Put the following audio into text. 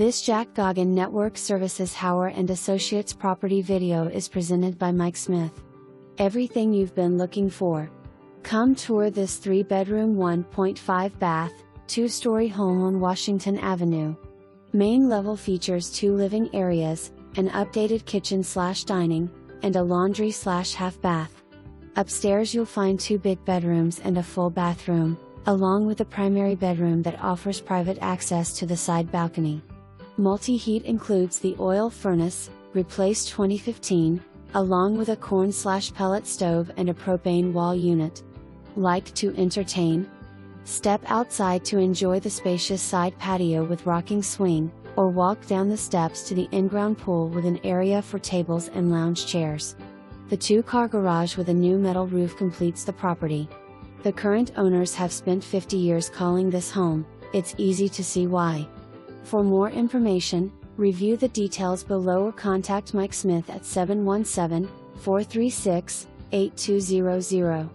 This Gaughen Network Services Hauer and Associates property video is presented by Mike Smith. Everything you've been looking for. Come tour this 3-bedroom 1.5 bath, 2-story home on Washington Avenue. Main level features 2 living areas, an updated kitchen/dining, and a laundry/half bath. Upstairs you'll find 2 big bedrooms and a full bathroom, along with a primary bedroom that offers private access to the side balcony. Multi-heat includes the oil furnace, replaced 2015, along with a corn/pellet stove and a propane wall unit. Like to entertain? Step outside to enjoy the spacious side patio with rocking swing, or walk down the steps to the in-ground pool with an area for tables and lounge chairs. The 2-car garage with a new metal roof completes the property. The current owners have spent 50 years calling this home. It's easy to see why. For more information, review the details below or contact Mike Smith at 717-436-8200.